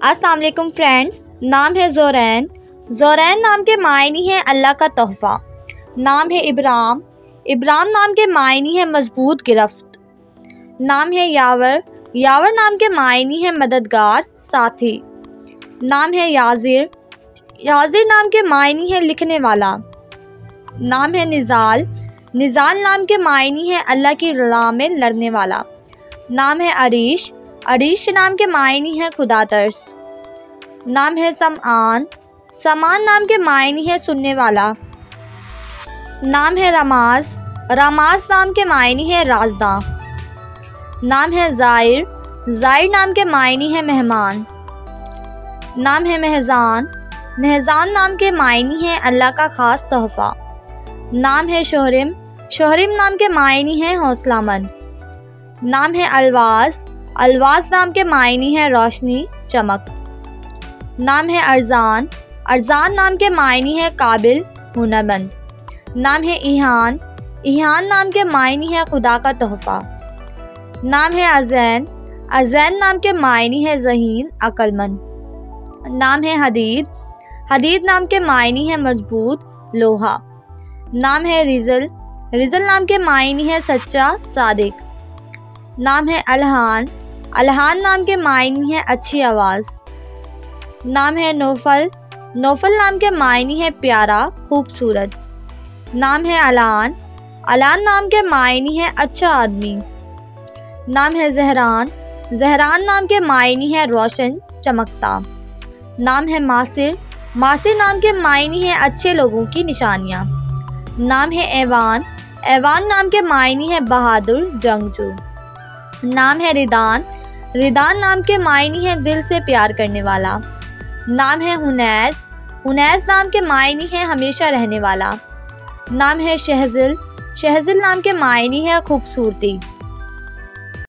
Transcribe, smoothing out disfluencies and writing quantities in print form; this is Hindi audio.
अस्सलाम वालेकुम फ्रेंड्स। नाम है ज़ोरैन। ज़ोरैन नाम के मायनी है अल्लाह का तोहफ़ा। नाम है इब्राम। इब्राम नाम के मायनी है मजबूत गिरफ्त। नाम है यावर। यावर नाम के मायनी है मददगार साथी। नाम है याजिर। याजिर नाम के मायनी है लिखने वाला। नाम है निज़ाल। निज़ाल नाम के मायनी है अल्लाह की राह में लड़ने वाला। नाम है अरीश। अरीश नाम के मायनी है खुदा तरस। नाम है समान। समान नाम के मायनी है सुनने वाला। नाम है रमाज। रमाज नाम के मायनी है राजदा। नाम है ज़ाहिर। ज़ाहिर नाम के मायनी है मेहमान। नाम है महजान। महजान नाम के मायनी है अल्लाह का खास तोहफ़ा। नाम है शोहरिम। शोहरिम नाम के मायनी है हौसलामंद। नाम है अलवाज। अलवाज नाम के मायनी है रोशनी चमक। नाम है अरजान। अरजान नाम के मायनी है काबिल हुनरमंद। नाम है इहान। इहान नाम के मायनी है खुदा का तोहफ़ा। नाम है अज़ैन। अज़ैन नाम के मायनी है ज़हीन अक्लमंद। नाम है हदीद। हदीद नाम के मायनी है मजबूत लोहा। नाम है रिजल। रिजल नाम के मायनी है सच्चा सादिक। नाम है अलहान। अलहान नाम के मायनी है अच्छी आवाज़। नाम है नौफल। नौफल नाम के मायनी है प्यारा खूबसूरत। नाम है अलान। अलान नाम के मायनी है अच्छा आदमी। नाम है जहरान। जहरान नाम के मायनी है रोशन चमकता। नाम है मासिर। मासिर नाम के मायनी है अच्छे लोगों की निशानियाँ। नाम है ऐवान। ऐवान नाम के मायनी है बहादुर जंगजू। नाम है रिदान। रिदान नाम के मायनी है दिल से प्यार करने वाला। नाम है हुनैस। हुनैस नाम के मायनी है हमेशा रहने वाला। नाम है शहजिल। शहजिल नाम के मायनी है खूबसूरती।